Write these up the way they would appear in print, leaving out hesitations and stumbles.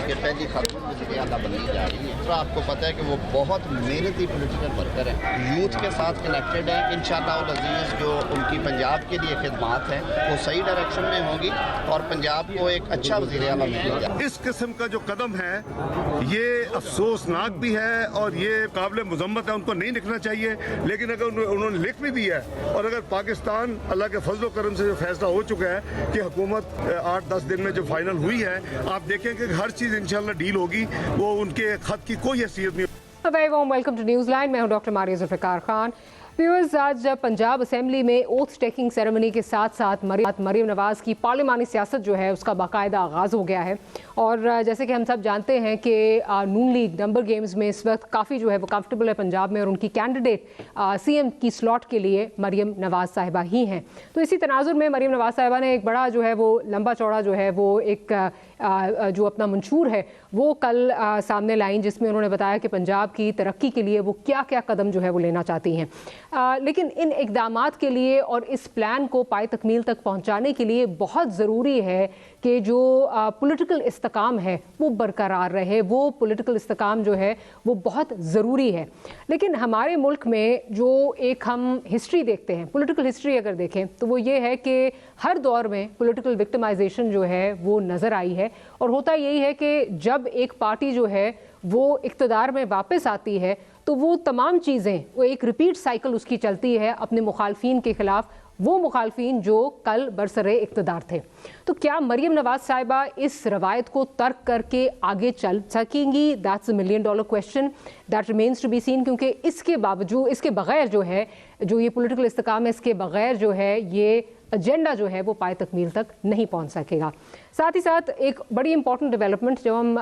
کہ پہلی خاتون وزیر اعلیٰ بننے جا رہی ہیں. تو آپ کو پتہ ہے کہ وہ بہت محنتی پولیٹیکل ورکر ہیں, یوتھ کے ساتھ کنیکٹڈ ہیں. انشاءاللہ العزیز جو ان کی پنجاب کے لیے خدمات ہیں وہ صحیح ڈائریکشن میں ہوں گی اور پنجاب کو ایک اچھا وزیر اعلیٰ ملے گا. اس قسم کا جو قدم ہے یہ افسوسناک بھی ہے اور یہ قابل مذمت ہے, ان کو نہیں لکھنا چاہیے. لیکن اگر انہوں نے لکھ بھی دیا ہے اور اگر پاکستان اللہ کے فضل و کرم سے جو فیصلہ ہو چکا ہے کہ حکومت 8-10 دن میں جو فائنل ہوئی ہے, آپ دیکھیں کہ ہر چیز انشاءاللہ ڈیل ہوگی, وہ ان کے خط کی کوئی حیثیت نہیں. Very warm welcome to news line. میں ہوں ڈاکٹر ماریہ ذوالفقار خان. ویورز, آج پنجاب اسمبلی میں اوتھ ٹیکنگ سیریمنی کے ساتھ ساتھ مریم نواز کی پارلیمانی سیاست جو ہے اس کا باقاعدہ آغاز ہو گیا ہے. اور جیسے کہ ہم سب جانتے ہیں کہ نون لیگ نمبر گیمز میں اس وقت کافی جو ہے وہ کمفرٹیبل ہے پنجاب میں, اور ان کی کینڈیڈیٹ سی ایم کی سلاٹ کے لیے مریم نواز صاحبہ ہی ہیں. تو اسی تناظر میں مریم نواز صاحبہ نے ایک بڑا جو ہے وہ لمبا چوڑا جو ہے وہ ایک جو اپنا منشور ہے وہ کل سامنے لائیں, جس میں انہوں نے بتایا کہ پنجاب کی ترقی کے لیے وہ کیا کیا قدم جو ہے وہ لینا چاہتی ہیں. لیکن ان اقدامات کے لیے اور اس پلان کو پائے تکمیل تک پہنچانے کے لیے بہت ضروری ہے کہ جو پولیٹیکل استحکام ہے وہ برقرار رہے. وہ پولیٹیکل استحکام جو ہے وہ بہت ضروری ہے. لیکن ہمارے ملک میں جو ایک ہم ہسٹری دیکھتے ہیں, پولیٹیکل ہسٹری اگر دیکھیں تو وہ یہ ہے کہ ہر دور میں پولیٹیکل وکٹمائزیشن جو ہے وہ نظر آئی ہے. اور ہوتا یہی ہے کہ جب ایک پارٹی جو ہے وہ اقتدار میں واپس آتی ہے تو وہ تمام چیزیں, وہ ایک ریپیٹ سائیکل اس کی چلتی ہے اپنے مخالفین کے خلاف, وہ مخالفین جو کل برسر اقتدار تھے. تو کیا مریم نواز صاحبہ اس روایت کو ترک کر کے آگے چل سکیں گی؟ That's a $1 million question that remains to be seen. کیونکہ اس کے باوجود, اس کے بغیر جو ہے جو یہ پولیٹیکل استحکام ہے, اس کے بغیر جو ہے یہ ایجنڈا جو ہے وہ پائے تکمیل تک نہیں پہنچ سکے گا. ساتھ ہی ساتھ ایک بڑی امپورٹنٹ ڈیولپمنٹ, جب ہم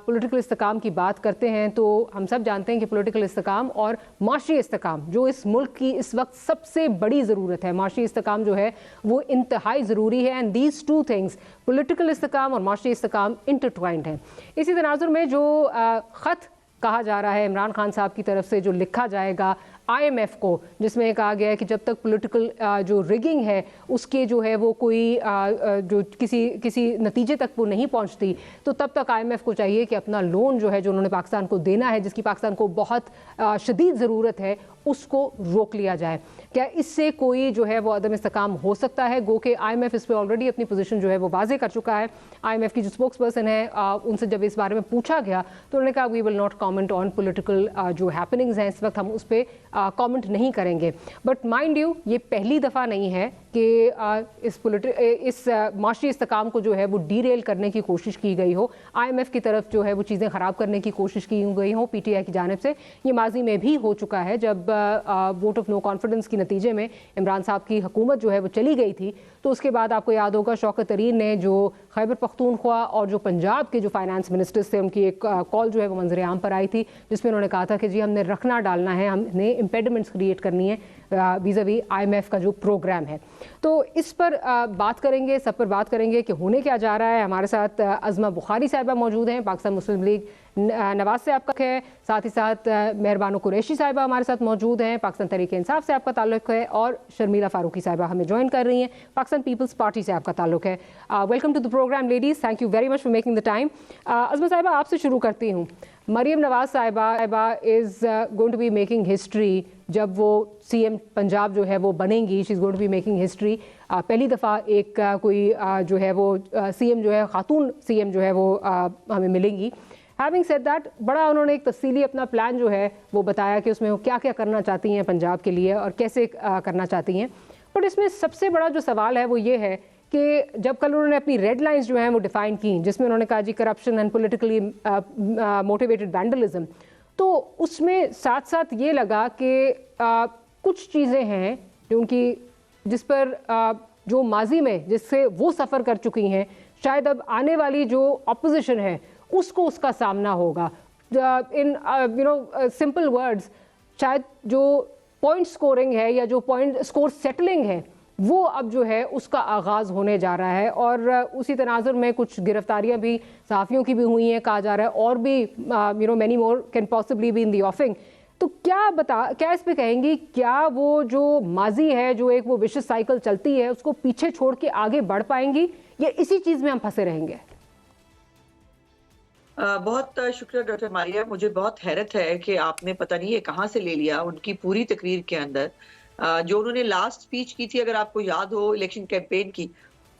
پولیٹیکل استحکام کی بات کرتے ہیں تو ہم سب جانتے ہیں کہ پولیٹیکل استحکام اور معاشی استحکام جو اس ملک کی اس وقت سب سے بڑی ضرورت ہے, معاشی استحکام جو ہے وہ انتہائی ضروری ہے. And these two things, political استحکام اور معاشی استحکام انٹرٹوائنڈ ہیں. اسی تناظر میں جو خط کہا جا رہا ہے عمران خان صاحب کی طرف سے جو لکھا جائے گا IMF کو, جس میں کہا گیا ہے کہ جب تک پولیٹیکل جو ریگنگ ہے اس کے جو ہے وہ کوئی جو کسی نتیجے تک وہ نہیں پہنچتی تو تب تک IMF کو چاہیے کہ اپنا لون جو ہے جو انہوں نے پاکستان کو دینا ہے, جس کی پاکستان کو بہت شدید ضرورت ہے, اس کو روک لیا جائے. کیا اس سے کوئی جو ہے وہ عدم استحکام ہو سکتا ہے؟ گو کہ IMF اس پہ آلریڈی اپنی پوزیشن جو ہے وہ واضح کر چکا ہے. IMF کی جو اسپوکس پرسن ہے ان سے جب اس بارے میں پوچھا گیا تو انہوں نے کہا we will not comment on political جو ہیپننگز ہیں, اس وقت ہم اس پہ کامنٹ نہیں کریں گے. بٹ مائنڈ یو, یہ پہلی دفعہ نہیں ہے کہ اس معاشی استحکام کو جو ہے وہ ڈی ریل کرنے کی کوشش کی گئی ہو, IMF کی طرف جو ہے وہ چیزیں خراب کرنے کی کوشش کی گئی ہوں PTI کی جانب سے. یہ ماضی میں بھی ہو چکا ہے جب ووٹ آف نو کانفیڈنس کی نتیجے میں عمران صاحب کی حکومت جو ہے وہ چلی گئی تھی, تو اس کے بعد آپ کو یاد ہوگا شوکت ترین نے جو خیبر پختونخوا اور جو پنجاب کے جو فائنانس منسٹرز تھے ان کی ایک کال جو ہے وہ منظر عام پر آئی تھی, جس میں انہوں نے کہا تھا کہ جی ہم نے رکھنا ڈالنا ہے, ہم نے امپیڈمنٹس کریٹ کرنی ہے ویزاوی IMF کا جو پروگرام ہے. تو اس پر بات کریں گے, سب پر بات کریں گے کہ ہونے کیا جا رہا ہے. ہمارے ساتھ عظمہ بخاری صاحبہ موجود ہیں, پاکستان مسلم لیگ نواز سے آپ کا ہے, ساتھ ہی ساتھ مہربانو قریشی صاحبہ ہمارے ساتھ موجود ہیں, پاکستان تحریک انصاف سے آپ کا تعلق ہے, اور شرمیلا فاروقی صاحبہ ہمیں جوائن کر رہی ہیں, پاکستان پیپلز پارٹی سے آپ کا تعلق ہے. Welcome to the program ladies, thank you very much for making the time. Uzma صاحبہ آپ سے شروع کرتی ہوں. مریم نواز صاحبہ is going to be making history جب وہ CM پنجاب جو ہے وہ بنیں گی. She is going to be making history. پہلی دفعہ ایک کوئی جو ہے وہ CM جو ہے, خاتون CM جو ہے وہ ہمیں ملیں گی. ہیونگ سیڈ دیٹ, بڑا انہوں نے ایک تفصیلی اپنا پلان جو ہے وہ بتایا کہ اس میں وہ کیا کیا کرنا چاہتی ہیں پنجاب کے لیے اور کیسے کرنا چاہتی ہیں. بٹ اس میں سب سے بڑا جو سوال ہے وہ یہ ہے کہ جب کل انہوں نے اپنی ریڈ لائنز جو ہیں وہ ڈیفائن کی, جس میں انہوں نے کہا جی corruption and politically motivated vandalism, تو اس میں ساتھ ساتھ یہ لگا کہ کچھ چیزیں ہیں جو ان کی, جس پر جو ماضی میں جس سے وہ سفر کر چکی ہیں, شاید اب آنے والی جو اپوزیشن ہے اس کو اس کا سامنا ہوگا. ان سمپل ورڈز, شاید جو پوائنٹ سکورنگ ہے یا جو پوائنٹ سکور سیٹلنگ ہے وہ اب جو ہے اس کا آغاز ہونے جا رہا ہے. اور اسی تناظر میں کچھ گرفتاریاں بھی صحافیوں کی بھی ہوئی ہیں, کہا جا رہا ہے اور بھی many more can possibly be in the offing. تو کیا اس پہ کہیں گی, کیا وہ جو ماضی ہے جو ایک وہ وشس سائیکل چلتی ہے اس کو پیچھے چھوڑ کے آگے بڑھ پائیں گی, یا اسی چیز میں ہم پھنسے رہیں گے؟ بہت شکریہ ڈاکٹر ماریہ. مجھے بہت حیرت ہے کہ آپ نے پتہ نہیں یہ کہاں سے لے لیا. ان کی پوری تقریر کے اندر جو انہوں نے لاسٹ سپیچ کی تھی، اگر آپ کو یاد ہو الیکشن کیمپین کی،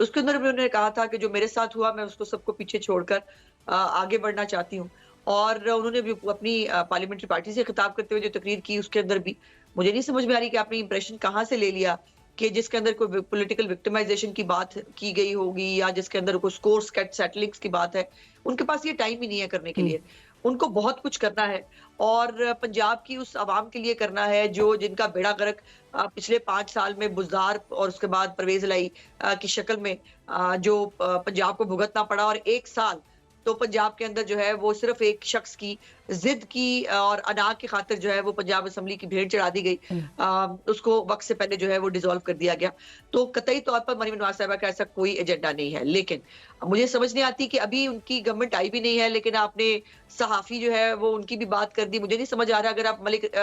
اس کے اندر بھی انہوں نے کہا تھا کہ جو میرے ساتھ ہوا میں اس کو سب کو پیچھے چھوڑ کر آگے بڑھنا چاہتی ہوں. اور انہوں نے بھی اپنی پارلیمنٹری پارٹی سے خطاب کرتے ہوئے جو تقریر کی اس کے اندر بھی مجھے نہیں سمجھ میں آ رہی کہ آپ نے امپریشن کہاں سے لے لیا کہ جس کے اندر کوئی پولیٹیکل وکٹمائزیشن کی بات کی گئی ہوگی یا جس کے اندر کوئی سکور سیٹلنگز کی بات ہے. ان کے پاس یہ ٹائم ہی نہیں ہے کرنے کے لیے. ان کو بہت کچھ کرنا ہے اور پنجاب کی اس عوام کے لیے کرنا ہے جو جن کا بیڑا غرق پچھلے 5 سال میں بزدار اور اس کے بعد پرویز الہی کی شکل میں جو پنجاب کو بھگتنا پڑا. اور 1 سال تو پنجاب کے اندر جو ہے وہ صرف ایک شخص کی ضد کی اور انا کی خاطر جو ہے وہ پنجاب اسمبلی کی بھیڑ چڑھا دی گئی. اس کو وقت سے پہلے جو ہے وہ ڈیزالو کر دیا گیا. تو قطعی طور پر مریم نواز صاحبہ کا ایسا کوئی ایجنڈا نہیں ہے. لیکن مجھے سمجھ نہیں آتی کہ ابھی ان کی گورنمنٹ آئی بھی نہیں ہے لیکن آپ نے صحافی جو ہے وہ ان کی بھی بات کر دی. مجھے نہیں سمجھ آ رہا اگر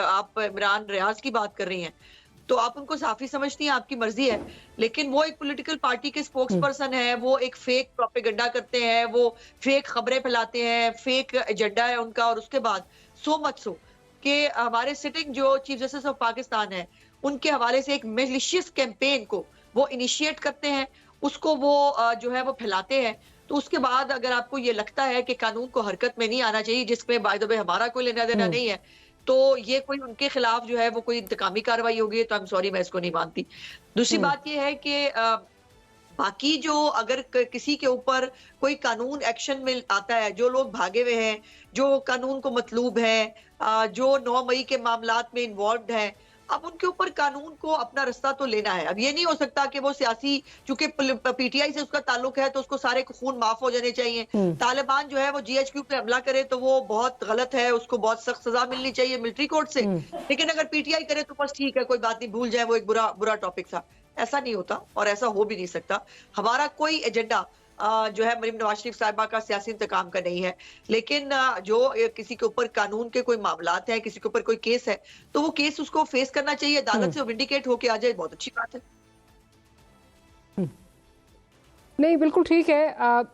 آپ عمران ریاض کی بات کر رہی ہیں تو آپ ان کو صحافی سمجھتی ہیں، آپ کی مرضی ہے. لیکن وہ ایک پولیٹیکل پارٹی کے سپوکس پرسن ہیں، وہ ایک فیک پروپیگنڈا کرتے ہیں، وہ فیک خبریں پھیلاتے ہیں، فیک ایجنڈا ہے ان کا. اور اس کے بعد سو مچ سو کہ ہمارے سٹنگ جو چیف جسٹس آف پاکستان ہے ان کے حوالے سے ایک میلیشیس کیمپین کو وہ انیشیٹ کرتے ہیں، اس کو وہ جو ہے وہ پھیلاتے ہیں. تو اس کے بعد اگر آپ کو یہ لگتا ہے کہ قانون کو حرکت میں نہیں آنا چاہیے جس میں بائی دی وے ہمارا کوئی لینا دینا نہیں ہے تو یہ کوئی ان کے خلاف جو ہے وہ کوئی انتقامی کارروائی ہوگی تو I'm sorry میں اس کو نہیں مانتی. دوسری بات یہ ہے کہ باقی جو اگر کسی کے اوپر کوئی قانون ایکشن میں آتا ہے، جو لوگ بھاگے ہوئے ہیں، جو قانون کو مطلوب ہیں، جو 9 مئی کے معاملات میں انوالوڈ ہیں، اب ان کے اوپر قانون کو اپنا رستہ تو لینا ہے. اب یہ نہیں ہو سکتا کہ وہ سیاسی چونکہ پی ٹی آئی سے اس کا تعلق ہے تو اس کو سارے خون معاف ہو جانے چاہیے. طالبان جو ہے وہ جی ایچ کیو پہ حملہ کرے تو وہ بہت غلط ہے، اس کو بہت سخت سزا ملنی چاہیے ملٹری کورٹ سے. لیکن اگر پی ٹی آئی کرے تو بس ٹھیک ہے، کوئی بات نہیں، بھول جائے، وہ ایک برا ٹاپک تھا. ایسا نہیں ہوتا اور ایسا ہو بھی نہیں سکتا. ہمارا کوئی ایجنڈا جو ہے مریم نواز شریف صاحبہ کا سیاسی انتقام کا نہیں ہے. لیکن جو کسی کے اوپر قانون کے کوئی معاملات ہیں، کسی کے اوپر کوئی کیس ہے تو وہ کیس اس کو فیس کرنا چاہیے، عدالت سے ونڈیکیٹ ہو کے آ جائے، بہت اچھی بات ہے. نہیں بالکل ٹھیک ہے.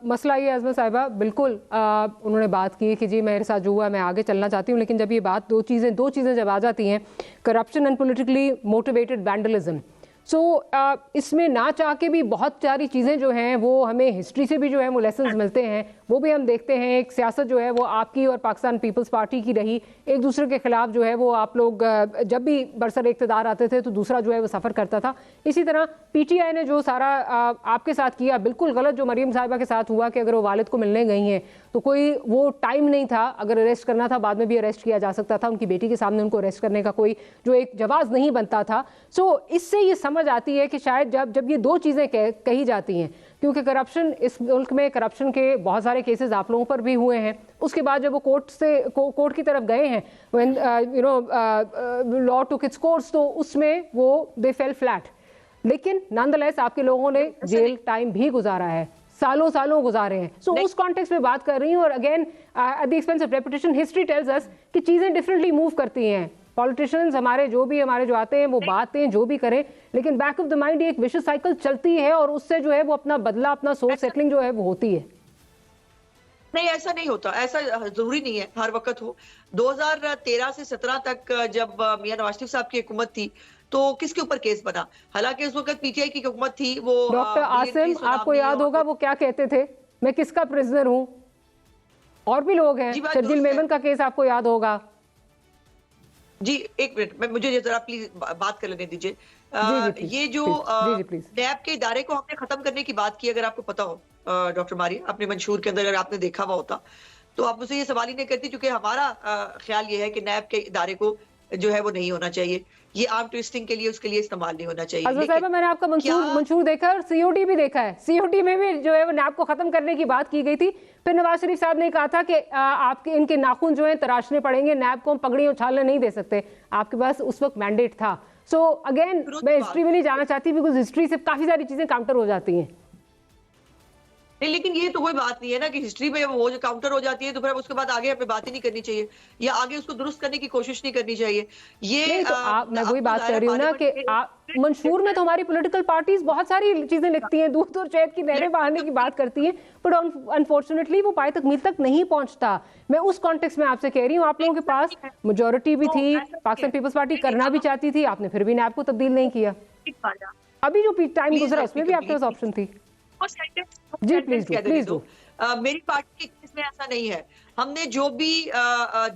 مسئلہ یہ عظمت صاحبہ بالکل انہوں نے بات کی کہ جی میرے ساتھ جو ہوا میں آگے چلنا چاہتی ہوں، لیکن جب یہ بات دو چیزیں جب آ جاتی ہیں، corruption and politically motivated vandalism, so اس میں نہ چاہ کے بھی بہت ساری چیزیں جو ہیں وہ ہمیں ہسٹری سے بھی جو ہے وہ لیسنز ملتے ہیں، وہ بھی ہم دیکھتے ہیں. ایک سیاست جو ہے وہ آپ کی اور پاکستان پیپلز پارٹی کی رہی، ایک دوسرے کے خلاف جو ہے وہ آپ لوگ جب بھی برسر اقتدار آتے تھے تو دوسرا جو ہے وہ سفر کرتا تھا. اسی طرح پی ٹی آئی نے جو سارا آپ کے ساتھ کیا بالکل غلط جو مریم صاحبہ کے ساتھ ہوا کہ اگر وہ والد کو ملنے گئی ہیں تو کوئی وہ ٹائم نہیں تھا، اگر اریسٹ کرنا تھا بعد میں بھی اریسٹ کیا جا سکتا تھا، ان کی بیٹی کے سامنے ان کو اریسٹ کرنے کا کوئی جو ایک جواز نہیں بنتا تھا. سو اس سے یہ سمجھ آتی ہے کہ شاید جب یہ دو چیزیں کہی جاتی ہیں، کیونکہ کرپشن اس ملک میں کرپشن کے بہت سارے کیسز آپ لوگوں پر بھی ہوئے ہیں، اس کے بعد جب وہ کورٹ کی طرف گئے ہیں لا ٹوک اٹس کورس تو اس میں وہ دے فیل فلیٹ. لیکن نان دا لیس آپ کے لوگوں نے جیل ٹائم بھی گزارا ہے، سالوں گزارے ہیں. سو اس کانٹیکس میں بات کر رہی ہوں. اور again at the expense of reputation, history tells us کہ چیزیں ڈفرینٹلی موو کرتی ہیں. پولیٹیشنز ہمارے جو آتے ہیں وہ باتیں جو بھی کریں، لیکن بیک آف دا مائنڈ ایک وشس سائیکل چلتی ہے اور اس سے جو ہے وہ اپنا بدلہ، اپنا سول سیٹلنگ جو ہے وہ ہوتی ہے. نہیں ایسا نہیں ہوتا، ایسا ضروری نہیں ہے ہر وقت ہو. 2013 سے 17 تک جب میاں نواز شریف صاحب کی حکومت تھی تو کس کے اوپر کیس بنا؟ حالانکہ اس وقت پی ٹی آئی کی حکومت تھی. وہ ڈاکٹر عاصم آپ کو یاد ہوگا وہ کیا کہتے تھے، میں کس کا پرزنر ہوں. اور بھی لوگ ہیں، شرجیل میمن کا کیس آپ کو یاد ہوگا. جی ایک منٹ، مجھے ذرا پلیز بات کر لینے دیجیے. یہ جو نیب کے ادارے کو ہم نے ختم کرنے کی بات کی، اگر آپ کو پتا ہو ڈاکٹر ماری اپنے منشور کے اندر اگر آپ نے دیکھا ہوا ہوتا تو آپ مجھے یہ سوال ہی نہیں کرتی، کیونکہ ہمارا خیال یہ ہے کہ نیب کے ادارے کو جو ہے وہ نہیں ہونا چاہیے، یہ آرم ٹویسٹنگ کے لیے اس کے لیے استعمال نہیں ہونا چاہیے. عظمت صاحبہ میں نے آپ کا منشور دیکھا اور سی او ٹی بھی دیکھا ہے. سی او ٹی میں بھی جو ہے وہ نیب کو ختم کرنے کی بات کی گئی تھی. پھر نواز شریف صاحب نے کہا تھا کہ آپ کے ان کے ناخن جو ہیں تراشنے پڑیں گے، نیب کو ہم پگڑی اچھالنے نہیں دے سکتے. آپ کے پاس اس وقت مینڈیٹ تھا. سو اگین میں ہسٹری میں نہیں جانا چاہتی بیکاز ہسٹری سے کافی ساری چیزیں کاؤنٹر ہو جاتی ہیں. نہیں لیکن یہ تو کوئی بات نہیں ہے نا کہ ہسٹری میں وہ جو کاؤنٹر ہو جاتی ہے تو پھر اب اس کے بعد آگے ہمیں بات ہی نہیں کرنی چاہیے یا آگے اس کو درست کرنے کی کوشش نہیں کرنی چاہیے. یہ نہیں تو میں وہی بات کر رہی ہوں نا کہ منشور میں تو ہماری پولیٹیکل پارٹیز بہت ساری چیزیں لکھتی ہیں, دودھ اور شہد کی نہریں بہانے کی بات کرتی ہیں, بٹ انفارچونیٹلی وہ پائے تکمیل تک نہیں پہنچتا. میں اس کانٹیکس میں آپ سے کہہ رہی ہوں, آپ لوگوں کے پاس میجورٹی بھی تھی, پاکستان پیپلز پارٹی کرنا بھی چاہتی تھی, آپ نے پھر بھی نیب کو تبدیل نہیں کیا. ابھی جو ٹائم گزرا اس میں بھی آپ کے پاس آپشن تھی. جی پلیز دو. میری پارٹی کے کیس میں ایسا نہیں ہے. ہم نے جو بھی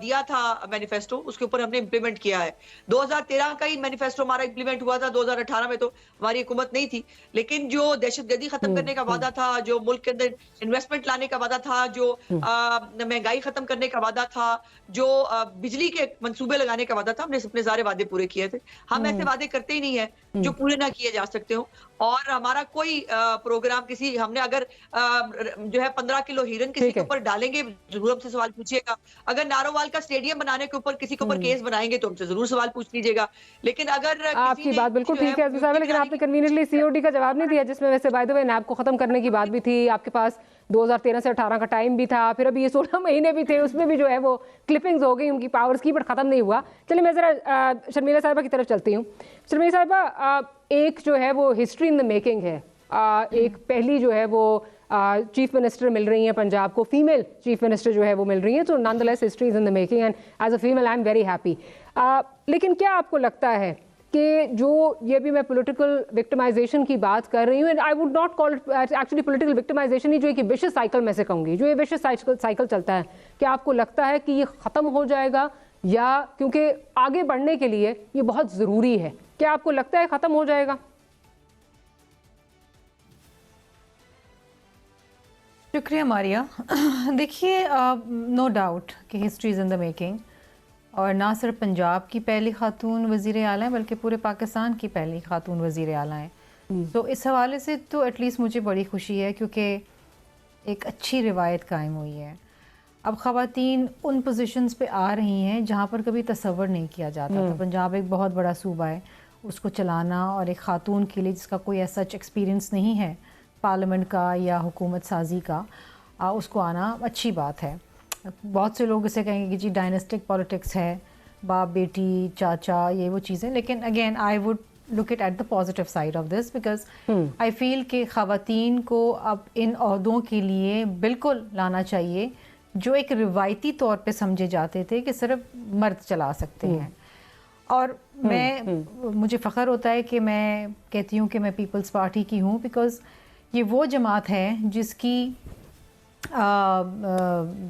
دیا تھا مینیفیسٹو اس کے اوپر ہم نے امپلیمنٹ کیا ہے. 2013 کا ہی مینیفیسٹو ہمارا امپلیمنٹ ہوا تھا, 2018 میں تو ہماری حکومت نہیں تھی. لیکن جو دہشت گردی ختم کرنے کا وعدہ تھا, جو ملک کے اندر انویسٹمنٹ لانے کا وعدہ تھا, جو مہنگائی ختم کرنے کا وعدہ تھا, جو بجلی کے منصوبے لگانے کا وعدہ تھا, ہم نے اپنے سارے وعدے پورے کیے تھے. ہم ایسے وعدے کرتے ہی نہیں ہیں جو پورے نہ کیے جا سکتے ہوں. اور ہمارا کوئی پروگرام کسی ہم نے اگر جو ہے 15 کلو ہیرن کسی کے اوپر ڈالیں گے ضرور ہم سے سوال پوچھیے گا. اگر نارووال کا اسٹیڈیم بنانے کے اوپر کسی کے اوپر کیس بنائیں گے تو ہم سے ضرور سوال پوچھ لیجیے گا. لیکن اگر آپ کی بات بالکل ٹھیک ہے صاحب, لیکن آپ نے کنوینئنٹلی سی او ڈی کا جواب نہیں دیا, جس میں ویسے بائی دی وے نیب کو ختم کرنے کی بات بھی تھی. آپ کے پاس 2013 سے 18 کا ٹائم بھی تھا, پھر ابھی یہ 16 مہینے بھی تھے, اس میں بھی جو ہے وہ کلپنگز ہو گئی ان کی پاورز کی, بٹ ختم نہیں ہوا. چلیے میں ذرا شرمیلا صاحبہ کی طرف چلتی ہوں. شرمیلا صاحبہ, ایک جو ہے وہ ہسٹری ان دا میکنگ ہے. ایک پہلی جو ہے وہ چیف منسٹر مل رہی ہیں پنجاب کو, فیمیل چیف منسٹر جو ہے وہ مل رہی ہیں, تو nonetheless history is in the making, and as a female I am very happy. لیکن کیا آپ کو لگتا ہے کہ جو یہ بھی میں پولیٹیکل وکٹمائزیشن کی بات کر رہی ہوں, and I would not call it actually political victimization, ہی جو ایک ویشس سائیکل میں سے کہوں گی, جو یہ ویشس سائیکل چلتا ہے, کیا آپ کو لگتا ہے کہ یہ ختم ہو جائے گا, یا کیونکہ آگے بڑھنے کے لیے یہ بہت ضروری ہے, کیا آپ کو لگتا ہے ختم ہو جائے گا؟ شکریہ ماریہ. دیکھیے, نو ڈاؤٹ کہ history is in the making, اور نہ صرف پنجاب کی پہلی خاتون وزیر اعلیٰ ہیں بلکہ پورے پاکستان کی پہلی خاتون وزیر اعلیٰ ہیں. تو اس حوالے سے تو ایٹ لیسٹ مجھے بڑی خوشی ہے, کیونکہ ایک اچھی روایت قائم ہوئی ہے. اب خواتین ان پوزیشنز پہ آ رہی ہیں جہاں پر کبھی تصور نہیں کیا جاتا تھا. پنجاب ایک بہت بڑا صوبہ ہے, اس کو چلانا, اور ایک خاتون کے لیے جس کا کوئی ایسا ایکسپیرینس نہیں ہے پارلیمنٹ کا یا حکومت سازی کا, اس کو آنا اچھی بات ہے. بہت سے لوگ اسے کہیں گے کہ جی ڈائنسٹک پالیٹکس ہے, باپ بیٹی چاچا یہ وہ چیزیں, لیکن again I would look it at the positive side of this, because I feel کہ خواتین کو اب ان عہدوں کے لیے بالکل لانا چاہیے جو ایک روایتی طور پہ سمجھے جاتے تھے کہ صرف مرد چلا سکتے ہیں. اور مجھے فخر ہوتا ہے کہ میں کہتی ہوں کہ میں پیپلز پارٹی کی ہوں, بیکاز یہ وہ جماعت ہے جس کی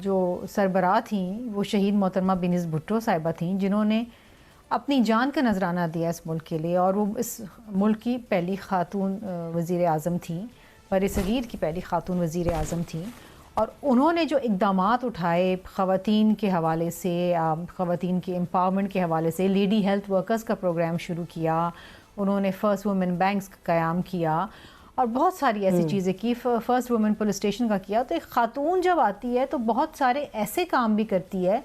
جو سربراہ تھیں وہ شہید محترمہ بینظ بھٹو صاحبہ تھیں, جنہوں نے اپنی جان کا نذرانہ دیا اس ملک کے لیے, اور وہ اس ملک کی پہلی خاتون وزیر اعظم تھیں, بر صغیر کی پہلی خاتون وزیر اعظم تھیں. اور انہوں نے جو اقدامات اٹھائے خواتین کے حوالے سے, خواتین کی امپاورمنٹ کے حوالے سے, لیڈی ہیلتھ ورکرز کا پروگرام شروع کیا, انہوں نے فرسٹ وومن بینکس کا قیام کیا, اور بہت ساری ایسی چیزیں کی, فرسٹ وومن پولیس اسٹیشن کا کیا. تو ایک خاتون جب آتی ہے تو بہت سارے ایسے کام بھی کرتی ہے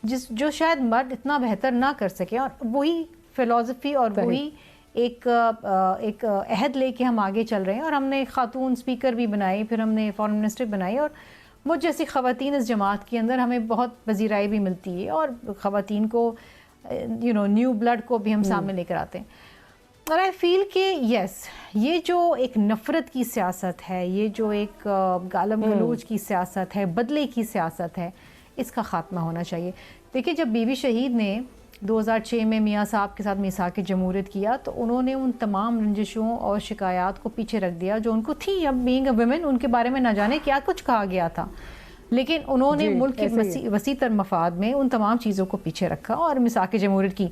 جو شاید مرد اتنا بہتر نہ کر سکے, اور وہی فلسفی اور وہی ایک عہد لے کے ہم آگے چل رہے ہیں. اور ہم نے خاتون اسپیکر بھی بنائی, پھر ہم نے فارن منسٹر بنائی, اور مجھ جیسی خواتین اس جماعت کے اندر ہمیں بہت پذیرائی بھی ملتی ہے, اور خواتین کو نیو بلڈ کو بھی ہم سامنے لے کر آتے ہیں. اور آئی فیل کہ یس, یہ جو ایک نفرت کی سیاست ہے, یہ جو ایک گالم گلوچ کی سیاست ہے, بدلے کی سیاست ہے, اس کا خاتمہ ہونا چاہیے. دیکھیں, جب بی بی شہید نے 2006 میں میاں صاحب کے ساتھ میثاق جمہوریت کیا, تو انہوں نے ان تمام رنجشوں اور شکایات کو پیچھے رکھ دیا جو ان کو تھی. اب بینگ اے ویمن ان کے بارے میں نہ جانے کیا کچھ کہا گیا تھا, لیکن انہوں نے ملک کے وسیع تر مفاد میں ان تمام چیزوں کو پیچھے رکھا اور میثاق جمہوریت کی.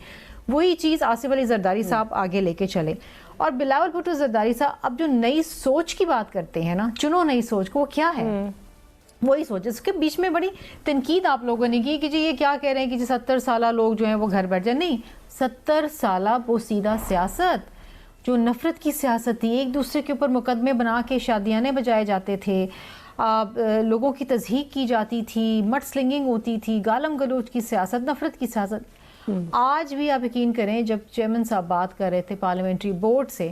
وہی چیز آصف علی زرداری صاحب آگے لے کے چلے. اور بلاول بھٹو زرداری صاحب اب جو نئی سوچ کی بات کرتے ہیں نا, چنو نئی سوچ کو, وہ کیا ہے؟ وہی سوچ. اس کے بیچ میں بڑی تنقید آپ لوگوں نے کی کہ جی یہ کیا کہہ رہے ہیں کہ جی 70 سالہ لوگ جو ہیں وہ گھر بیٹھ جائیں. نہیں, 70 سالہ بوسیدہ سیاست, جو نفرت کی سیاست تھی, ایک دوسرے کے اوپر مقدمے بنا کے شادیانے بجائے جاتے تھے, لوگوں کی تضحیق کی جاتی تھی, مڈ سلنگنگ ہوتی تھی, گالم گلوچ کی سیاست, نفرت کی سیاست. آج بھی آپ یقین کریں, جب چیئرمین صاحب بات کر رہے تھے پارلیمنٹری بورڈ سے,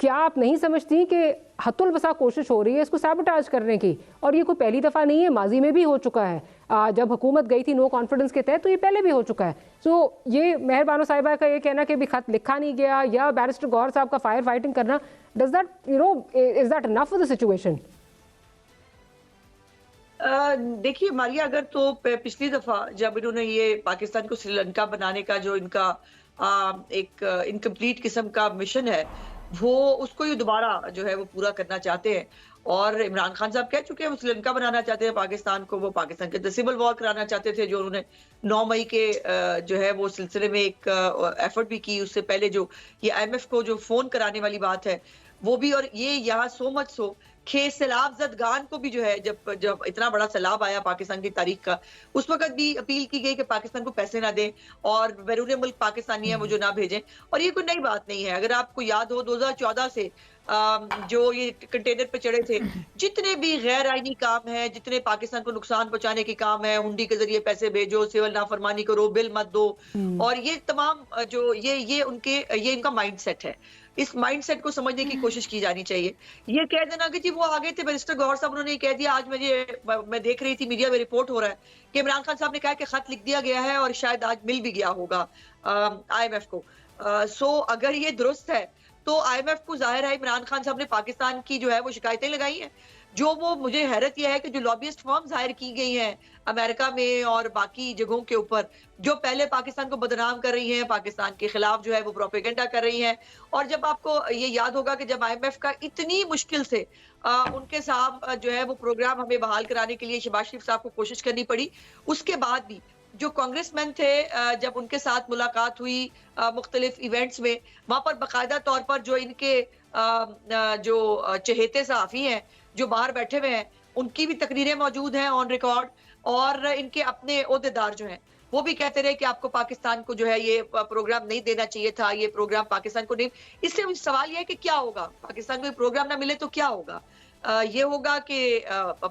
کیا آپ نہیں سمجھتی کہ حت البسا کوشش ہو رہی ہے اس کو سیبوٹاج کرنے کی؟ اور یہ کوئی پہلی دفعہ نہیں ہے، ماضی میں بھی ہو چکا ہے، جب حکومت گئی تھی نو کانفیڈنس کے تحت تو یہ پہلے بھی ہو چکا ہے. سو یہ مہر بانو صاحبہ کا یہ کہنا کہ بھی خط لکھا نہیں گیا یا بیرسٹر گوہر صاحب کا فائر فائٹنگ کرنا، does that is that enough for the situation? دیکھیے ماریہ، اگر تو پچھلی دفعہ جب انہوں نے یہ پاکستان کو سری لنکا بنانے کا جو ان کا ایک انکمپلیٹ قسم کا مشن ہے، وہ اس کو یہ دوبارہ جو ہے وہ پورا کرنا چاہتے ہیں. اور عمران خان صاحب کہہ چکے ہیں وہ سری لنکا بنانا چاہتے ہیں پاکستان کو، وہ پاکستان کے سول وار کرانا چاہتے تھے، جو انہوں نے 9 مئی کے جو ہے وہ سلسلے میں ایک ایفرٹ بھی کی. اس سے پہلے جو یہ IMF کو جو فون کرانے والی بات ہے وہ بھی، اور یہ یہاں سو مچ سو کہ سیلاب زدگان کو بھی جو ہے جب اتنا بڑا سیلاب آیا پاکستان کی تاریخ کا، اس وقت بھی اپیل کی گئی کہ پاکستان کو پیسے نہ دیں اور بیرون ملک پاکستانی ہیں وہ جو نہ بھیجیں. اور یہ کوئی نئی بات نہیں ہے. اگر آپ کو یاد ہو 2014 سے جو یہ کنٹینر پہ چڑھے تھے، جتنے بھی غیر آئینی کام ہیں، جتنے پاکستان کو نقصان پہنچانے کے کام ہے، ہنڈی کے ذریعے پیسے بھیجو، سول نافرمانی کرو، بل مت دو، اور یہ تمام جو یہ ان کا مائنڈ سیٹ ہے. اس مائنڈ سیٹ کو سمجھنے کی کوشش کی جانی چاہیے. یہ کہہ دینا کہ جی وہ آگے تھے بیرسٹر گوہر صاحب، انہوں نے یہ کہہ دیا. آج میں دیکھ رہی تھی میڈیا میں رپورٹ ہو رہا ہے کہ عمران خان صاحب نے کہا کہ خط لکھ دیا گیا ہے اور شاید آج مل بھی گیا ہوگا IMF کو. سو اگر یہ درست ہے تو IMF کو ظاہر ہے عمران خان صاحب نے پاکستان کی جو ہے وہ شکایتیں لگائی ہیں. جو وہ مجھے حیرت یہ ہے کہ جو لابیسٹ فرم ظاہر کی گئی ہیں امریکہ میں اور باقی جگہوں کے اوپر، جو پہلے پاکستان کو بدنام کر رہی ہیں، پاکستان کے خلاف جو ہے وہ پروپیگنڈا کر رہی ہیں. اور جب آپ کو یہ یاد ہوگا کہ جب IMF کا اتنی مشکل سے ان کے صاحب جو ہے وہ پروگرام ہمیں بحال کرانے کے لیے شہباز شریف صاحب کو کوشش کرنی پڑی، اس کے بعد بھی جو کانگریس مین تھے جب ان کے ساتھ ملاقات ہوئی مختلف ایونٹس میں، وہاں پر باقاعدہ طور پر جو ان کے جو چہیتے صحافی ہیں جو باہر بیٹھے ہوئے ہیں، ان کی بھی تقریریں موجود ہیں آن ریکارڈ. اور ان کے اپنے عہدیدار جو ہیں وہ بھی کہتے رہے کہ آپ کو پاکستان کو جو ہے یہ پروگرام نہیں دینا چاہیے تھا، یہ پروگرام پاکستان کو نہیں. اس سے سوال یہ ہے کہ کیا ہوگا، پاکستان کو یہ پروگرام نہ ملے تو کیا ہوگا؟ یہ ہوگا کہ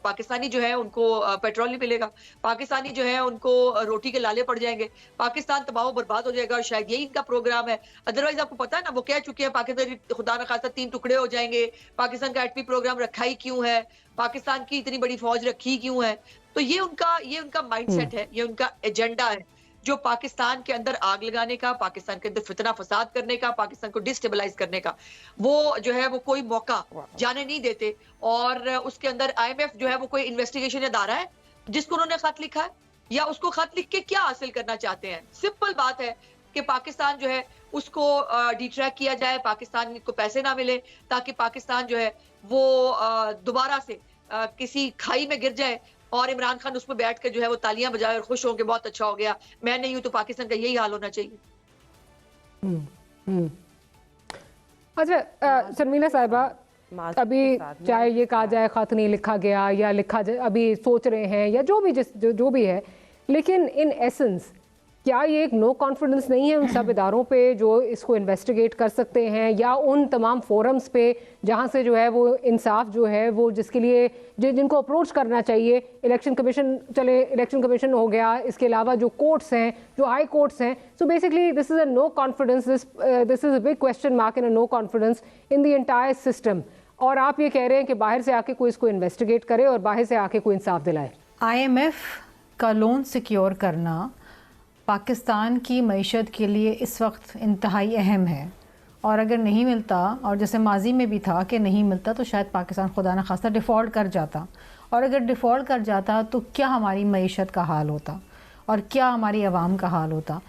پاکستانی جو ہے ان کو پیٹرول نہیں ملے گا، پاکستانی جو ہے ان کو روٹی کے لالے پڑ جائیں گے، پاکستان تباہ و برباد ہو جائے گا. اور شاید یہی ان کا پروگرام ہے. ادروائز آپ کو پتا ہے نا، وہ کہہ چکے ہیں پاکستان خدا نخواستہ 3 ٹکڑے ہو جائیں گے، پاکستان کا ایٹمی پروگرام رکھا ہی کیوں ہے، پاکستان کی اتنی بڑی فوج رکھی کیوں ہے. تو یہ ان کا مائنڈ سیٹ ہے، یہ ان کا ایجنڈا ہے جو پاکستان کے اندر آگ لگانے کا، پاکستان کے اندر فتنہ فساد کرنے کا، پاکستان کو ڈسٹیبلائز کرنے کا. وہ جو ہے وہ کوئی موقع جانے نہیں دیتے. اور اس کے اندر IMF جو ہے وہ کوئی انویسٹیگیشن ادارہ ہے جس کو انہوں نے خط لکھا ہے، یا اس کو خط لکھ کے کیا حاصل کرنا چاہتے ہیں؟ سمپل بات ہے کہ پاکستان جو ہے اس کو ڈی ٹریک کیا جائے، پاکستان کو پیسے نہ ملے، تاکہ پاکستان جو ہے وہ دوبارہ سے کسی کھائی میں گر جائے اور عمران خان اس میں بیٹھ کے جو ہے وہ تالیاں بجائے اور خوش ہوں کہ بہت اچھا ہو گیا، میں نہیں ہوں تو پاکستان کا یہی حال ہونا چاہیے. اچھا شرمیلا صاحبہ، ابھی چاہے یہ کہا جائے خط نہیں لکھا گیا یا لکھا جائے، ابھی سوچ رہے ہیں یا جو بھی ہے، لیکن ان ایسنس کیا یہ ایک نو کانفیڈنس نہیں ہے ان سب اداروں پہ جو اس کو انویسٹیگیٹ کر سکتے ہیں، یا ان تمام فورمز پہ جہاں سے جو ہے وہ انصاف جو ہے وہ جس کے لیے جن کو اپروچ کرنا چاہیے؟ الیکشن کمیشن ہو گیا، اس کے علاوہ جو کورٹس ہیں، جو ہائی کورٹس ہیں. So basically this is a no confidence, this is a big question mark and a no confidence in the entire system. اور آپ یہ کہہ رہے ہیں کہ باہر سے آ کے کوئی اس کو انویسٹیگیٹ کرے اور باہر سے آ کے کوئی انصاف دلائے. IMF کا لون سیکیور کرنا پاکستان کی معیشت کے لیے اس وقت انتہائی اہم ہے، اور اگر نہیں ملتا، اور جیسے ماضی میں بھی تھا کہ نہیں ملتا، تو شاید پاکستان خدا نخواستہ ڈیفالٹ کر جاتا. اور اگر ڈیفالٹ کر جاتا تو کیا ہماری معیشت کا حال ہوتا اور کیا ہماری عوام کا حال ہوتا.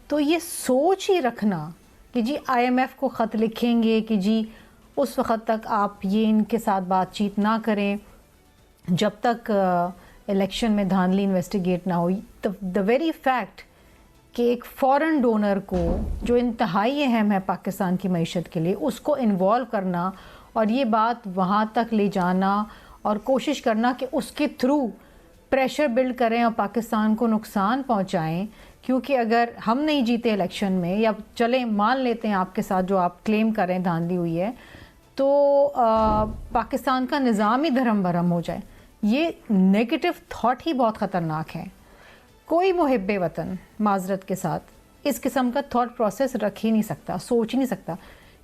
تو یہ سوچ ہی رکھنا کہ جی IMF کو خط لکھیں گے کہ جی اس وقت تک آپ یہ ان کے ساتھ بات چیت نہ کریں جب تک الیکشن میں دھاندلی انویسٹیگیٹ نہ ہوئی. دا ویری فیکٹ کہ ایک فورن ڈونر کو جو انتہائی اہم ہے پاکستان کی معیشت کے لیے، اس کو انوالو کرنا اور یہ بات وہاں تک لے جانا اور کوشش کرنا کہ اس کے تھرو پریشر بلڈ کریں اور پاکستان کو نقصان پہنچائیں. کیونکہ اگر ہم نہیں جیتے الیکشن میں، یا چلیں مان لیتے ہیں آپ کے ساتھ جو آپ کلیم کریں دھاندلی ہوئی ہے، تو پاکستان کا نظام ہی دھرم برہم ہو جائے. یہ نیگیٹو تھاٹ ہی بہت خطرناک ہے. کوئی محب وطن معذرت کے ساتھ اس قسم کا تھاٹ پروسیس رکھ ہی نہیں سکتا، سوچ ہی نہیں سکتا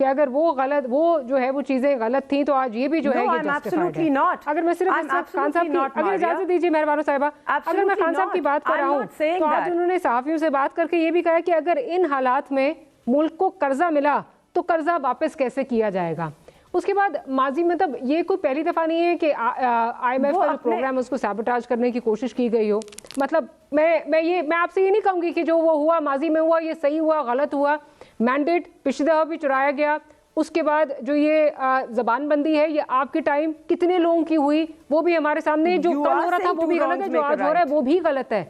کہ اگر وہ غلط وہ جو ہے وہ چیزیں غلط تھیں تو آج یہ بھی جو ہے یہ جسٹیفائڈ ہے. اگر میں صرف خان صاحب کی اگر اجازت دیجیے مہربانو صاحبہ, اگر میں خان صاحب کی بات کر رہا ہوں تو آج انہوں نے صحافیوں سے بات کر کے یہ بھی کہا کہ اگر ان حالات میں ملک کو قرضہ ملا تو قرضہ واپس کیسے کیا جائے گا. اس کے بعد ماضی میں تب یہ کوئی پہلی دفعہ نہیں ہے کہ آئی ایم ایف کا جو پروگرام اس کو سیبوٹاج کرنے کی کوشش کی گئی ہو. مطلب میں آپ سے یہ نہیں کہوں گی کہ جو وہ ہوا ماضی میں ہوا یہ صحیح ہوا غلط ہوا. مینڈیٹ پچھلی دفعہ بھی چرایا گیا. اس کے بعد جو یہ زبان بندی ہے یہ آپ کے ٹائم کتنے لوگوں کی ہوئی وہ بھی ہمارے سامنے, جو کل ہو رہا تھا وہ بھی غلط ہے, جو آج ہو رہا ہے وہ بھی غلط ہے.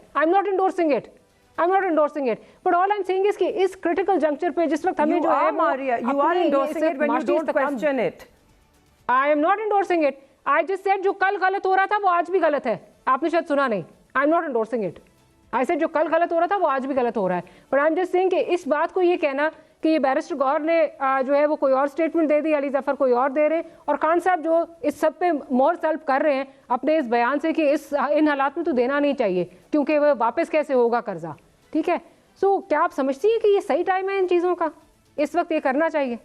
I'm not endorsing it. But all I'm saying is کہ اس critical juncture پہ جس وقت ہمیں جو ہے you are endorsing it when you don't question it. I am not endorsing it. I just said جو کل غلط ہو رہا تھا وہ آج بھی غلط ہے. آپ نے شاید سنا نہیں. I'm not endorsing it. I said جو کل غلط ہو رہا تھا وہ آج بھی غلط ہو رہا ہے. But I'm just saying کہ اس بات کو یہ کہنا کہ یہ بیرسٹر گور نے جو ہے وہ کوئی اور سٹیٹمنٹ دے دی, علی ظفر کوئی اور دے رہے, اور خان صاحب جو اس سب پہ مور سلب کر رہے ہیں اپنے اس بیان سے کہ ان حالات میں تو دینا نہیں چاہیے کیونکہ وہ واپس کیسے ہوگا قرضہ. ٹھیک ہے, سو کیا آپ سمجھتی ہیں کہ یہ صحیح ٹائم ہے ان چیزوں کا, اس وقت یہ کرنا چاہیے؟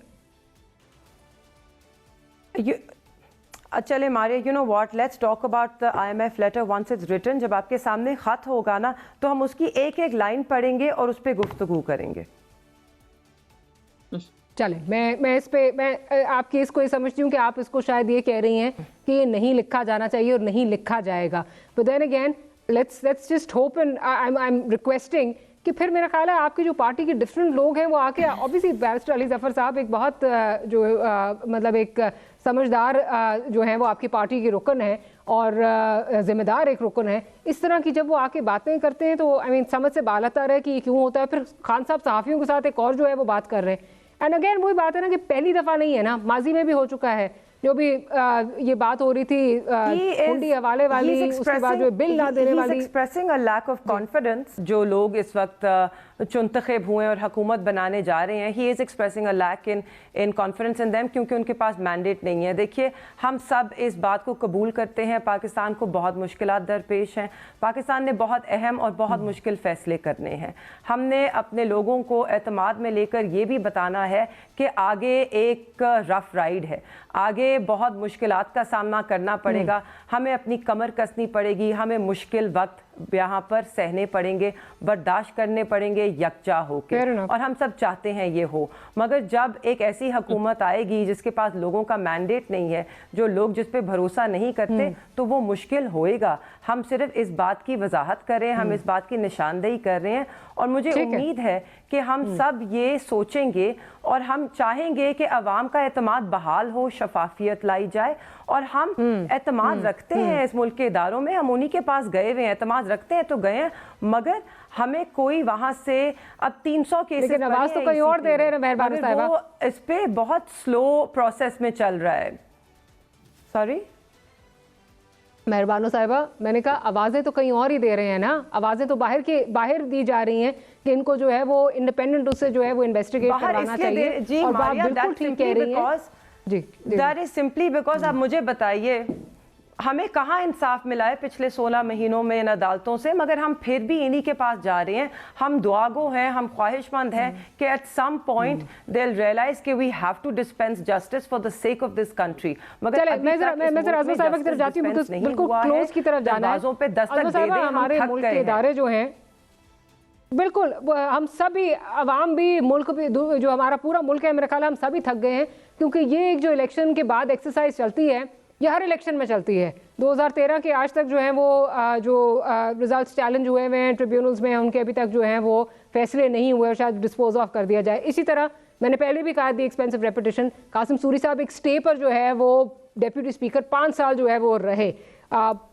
چلے Maria, you know what, let's talk about the I M F letter once it's written. جب آپ کے سامنے خط ہوگا نا تو ہم اس کی ایک ایک لائن پڑھیں گے اور اس پہ گفتگو کریں گے. چلیں, میں اس پہ میں آپ کی اس کو یہ سمجھتی ہوں کہ آپ اس کو شاید یہ کہہ رہی ہیں کہ یہ نہیں لکھا جانا چاہیے اور نہیں لکھا جائے گا. But then again, let's just hope and I'm requesting کہ پھر میرا خیال ہے آپ کی جو پارٹی کے ڈفرینٹ لوگ ہیں وہ آ کے obviously بیرسٹر علی ظفر صاحب ایک بہت جو مطلب ایک سمجھدار جو ہیں وہ آپ کی پارٹی کے رکن ہیں اور ذمہ دار ایک رکن ہے. اس طرح کی جب وہ آ کے باتیں کرتے ہیں تو سمجھ سے بال آتا ہے کہ یہ کیوں ہوتا ہے. پھر خان صاحب صحافیوں کے ساتھ ایک اور جو ہے وہ بات کر رہے ہیں. اینڈ اگین وہی بات ہے نا کہ پہلی دفعہ نہیں ہے نا, ماضی میں بھی ہو چکا ہے. جو بھی یہ بات ہو رہی تھی ہنڈی حوالے والی, اس کے بعد جو بل نہ دینے والی, expressing a lack of confidence. جو لوگ اس وقت چنتخب ہوئے اور حکومت بنانے جا رہے ہیں, he is expressing a lack in confidence in them, کیونکہ ان کے پاس مینڈیٹ نہیں ہے. دیکھیے ہم سب اس بات کو قبول کرتے ہیں, پاکستان کو بہت مشکلات درپیش ہیں, پاکستان نے بہت اہم اور بہت مشکل فیصلے کرنے ہیں. ہم نے اپنے لوگوں کو اعتماد میں لے کر یہ بھی بتانا ہے کہ آگے ایک رف رائڈ ہے, آگے بہت مشکلات کا سامنا کرنا پڑے گا, ہمیں اپنی کمر کسنی پڑے گی, ہمیں مشکل وقت یہاں پر سہنے پڑیں گے, برداشت کرنے پڑیں گے یکجا ہو کے, اور ہم سب چاہتے ہیں یہ ہو. مگر جب ایک ایسی حکومت آئے گی جس کے پاس لوگوں کا مینڈیٹ نہیں ہے, جو لوگ جس پہ بھروسہ نہیں کرتے, تو وہ مشکل ہوئے گا. ہم صرف اس بات کی وضاحت کر رہے ہیں, ہم اس بات کی نشاندہی کر رہے ہیں, اور مجھے امید ہے کہ ہم سب یہ سوچیں گے اور ہم چاہیں گے کہ عوام کا اعتماد بحال ہو, شفافیت لائی جائے, اور ہم اعتماد رکھتے ہیں اس ملک کے اداروں میں, ہم انہی کے پاس گئے ہوئے ہیں, اعتماد رکھتے ہیں تو گئے ہیں, مگر ہمیں کوئی وہاں سے اب 300 کیسز لیکن آواز تو کہیں اور دے رہے ہیں مہربانو صاحبہ, وہ اس پہ بہت سلو پروسیس میں چل رہا ہے. سوری مہربانو صاحبہ, میں نے کہا آوازیں تو کہیں اور ہی دے رہے ہیں نا, آوازیں تو باہر دی جا رہی ہیں کہ ان کو جو ہے وہ انڈیپینڈنٹ اس سے جو ہے وہ انویسٹیگیٹ کروانا چاہیے. جی ماریا, دیٹ از سمپلی بیکاز آپ مجھے بتائیے ہمیں کہاں انصاف ملا ہے پچھلے 16 مہینوں میں ان عدالتوں سے, مگر ہم پھر بھی انہی کے پاس جا رہے ہیں. ہم دعا گو ہیں, ہم خواہش مند ہیں کہ at some point they will realize کہ we have to dispense justice for the sake of this country. مگر میں ذرا عظمت صاحبہ کی طرف جاتی ہوں, بالکل کلوز کی طرف جانا ہے. پہ دستک دے دیں, ہمارے ملک کے ادارے جو ہیں, بالکل ہم سبھی عوام بھی, ملک بھی, جو ہمارا پورا ملک ہے, میرا خیال ہے ہم سبھی تھک گئے ہیں, کیونکہ یہ ایک جو الیکشن کے بعد ایکسرسائز چلتی ہے یہ ہر الیکشن میں چلتی ہے. 2013 کے آج تک جو ہیں وہ جو ریزلٹس چیلنج ہوئے ہوئے ہیں ٹریبیونلز میں, ان کے ابھی تک جو ہیں وہ فیصلے نہیں ہوئے اور شاید ڈسپوز آف کر دیا جائے. اسی طرح میں نے پہلے بھی کہا دی ایکسپینسو ریپوٹیشن, قاسم سوری صاحب ایک سٹے پر جو ہے وہ ڈیپیوٹی اسپیکر 5 سال جو ہے وہ رہے,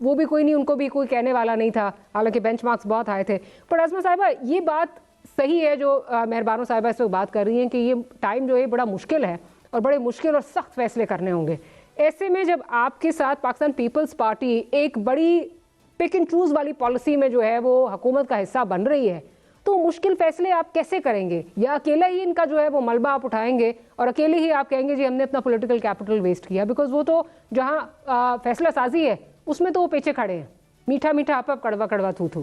وہ بھی کوئی نہیں, ان کو بھی کوئی کہنے والا نہیں تھا, حالانکہ بینچ مارکس بہت آئے تھے. پر عظمت صاحبہ یہ بات صحیح ہے جو مہربانو صاحبہ اس وقت بات کر رہی ہیں کہ یہ ٹائم جو ہے بڑا مشکل ہے اور بڑے مشکل اور سخت فیصلے کرنے ہوں گے. ایسے میں جب آپ کے ساتھ پاکستان پیپلز پارٹی ایک بڑی پک اینڈ چوز والی پالیسی میں جو ہے وہ حکومت کا حصہ بن رہی ہے, تو مشکل فیصلے آپ کیسے کریں گے؟ یا اکیلا ہی ان کا جو ہے وہ ملبہ آپ اٹھائیں گے اور اکیلے ہی آپ کہیں گے جی ہم نے اپنا پولیٹیکل کیپٹل ویسٹ کیا؟ بیکاز وہ تو جہاں فیصلہ سازی ہے اس میں تو وہ پیچھے کھڑے ہیں, میٹھا میٹھا آپ کڑوا کڑوا تھو تھو.